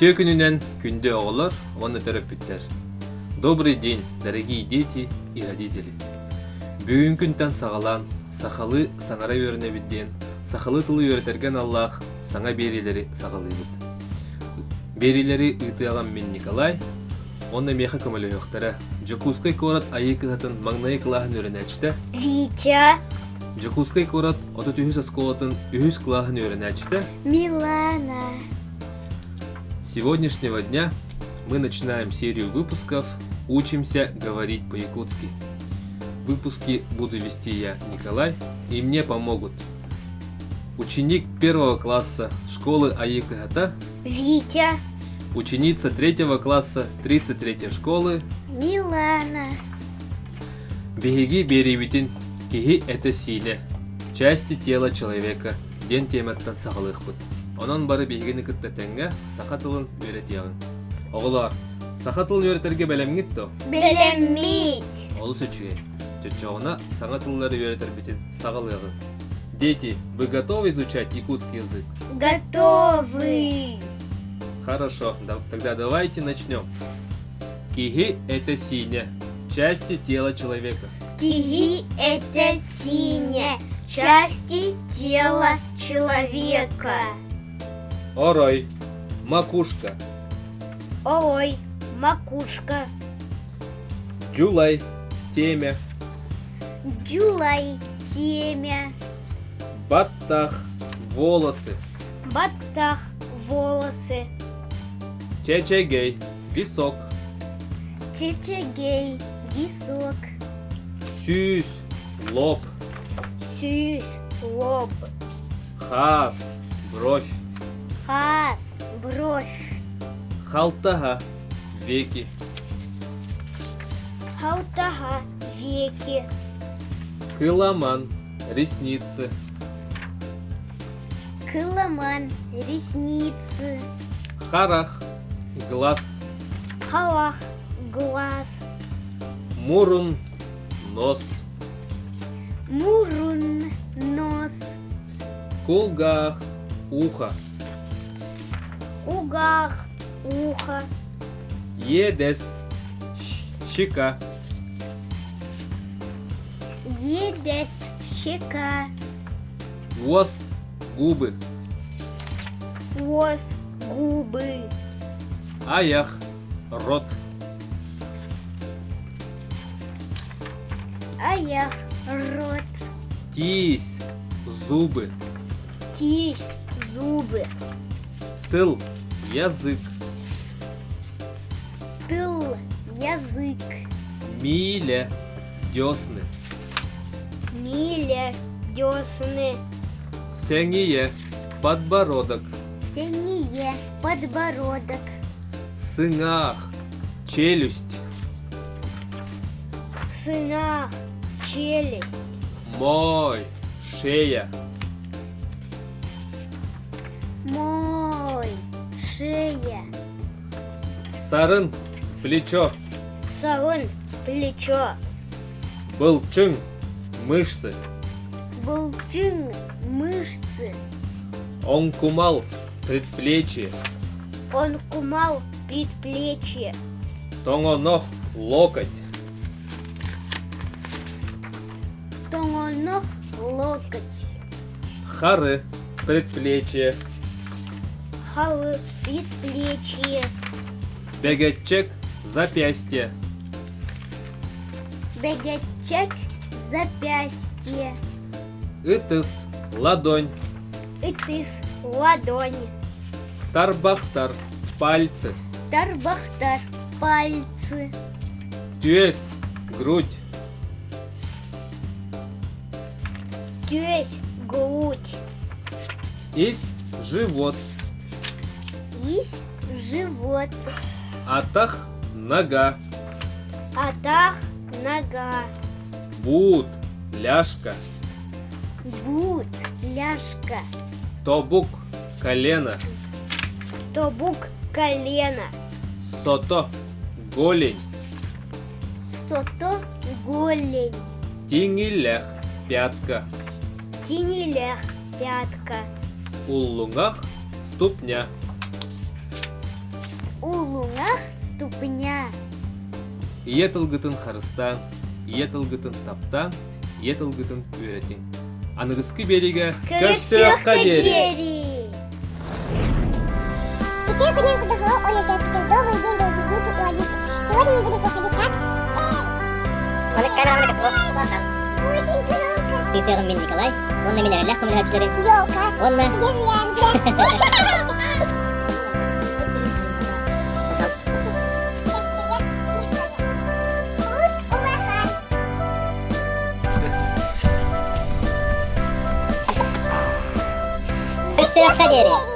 Үтө күнүнен күндө оголор, оны төрөппүттер. Добрый день, дорогие дети и родители. Бүгүн күнтен сагалан, сахалы саңара өрүнө бидден, сахалы тылы өрөтерген Аллах саңа берилери сагалыбыт. Берилери ытыаган мен Николай, онна меха көмөлөйөктөрө. Жакускай корот айыкыгатын маңнайы кылаахын өрөнөчтө. Витя, Жакускай корот отут үхүс асколатын үхүс кылаахын өрөнөчтө. Милана. С сегодняшнего дня мы начинаем серию выпусков «Учимся говорить по-якутски». Выпуски буду вести я, Николай, и мне помогут ученик 1 класса школы Айыкыгата, Витя, ученица 3 класса 33 школы Милана. Беги берибитин кихи это силе, части тела человека, ден тематтан сағылықпыт. Онон бары бегени кыттатенге саха тылын үйрөтиягын. Оголор, саха тылын үйрөтерге белемгитто? Белемит. Олу сөчүгей. Чочоғына саңа тыллары үйрөтер битин сағылыгын. Дети, вы готовы изучать якутский язык? Готовы. Хорошо, тогда давайте начнем. Кихи это синя, части тела человека. Киги – это синяя части тела человека. Орой, макушка. Ой, макушка. Джулай, темя. Джулай, темя. Баттах, волосы. Баттах, волосы. Чечегей, висок. Чечегей, висок. Сюсь, лоб. Сюсь, лоб. Хас, бровь. Хас, бровь. Халтага, веки. Халтага, веки. Кыламан, ресницы. Кыламан, ресницы. Харах, глаз. Халах, глаз. Мурун, нос. Мурун, нос. Кулгах, ухо. Угах, ухо. Едес, щека. Едес, щека. Вос, губы. Хвост, губы. Аях, рот. Аях, рот. Тись, зубы. Тись, зубы. Тыл, язык. Тыл, язык. Миля, десны. Миля, десны. Сеңие, подбородок. Синие, подбородок. Сыңах, челюсть. Сынах, челюсть. Мой, шея. Мой, шея. Сарын, плечо. Савын, плечо. Былчың, мышцы. Булчын, мышцы. Онкумал, предплечье. Он кумал, предплечье. Тоңонох, локоть. Тоңонох, локоть. Хары, предплечье. Халы, предплечье. Бегетчек, запястье. Бегачек, запястье. Ытыс, ладонь. Итыс, ладонь. Тарбахтар, пальцы. Тарбахтар, пальцы. Тюэс, грудь. Тюсь, грудь. Ись, живот. Есть живот. Атах, нога. Атах, нога. Бут, ляжка. Бут, ляжка. Тобук, колено. Тобук, колено. Сото, голень. Сото, голень. Тиңилях, пятка. Тинилях, пятка. Уллуңах, ступня. Оңах ступня. Ие тылгытын харыста, ие тылгытын тапта, ие тылгытын үөретиң. Аныгыскы бериге Көрсөккө дери. дери. Теперь кунин кудахло Оля Капитал. Добрый день, дорогие дети и родители. Сегодня мы будем проходить как? Очень громко. Титегім мен Николай, онна мен әрәләқ көмір хәтшілері. Елка. Онна... Гирлянда. Пистолет, пистолет. Ус улахан. Көрсөккө дери.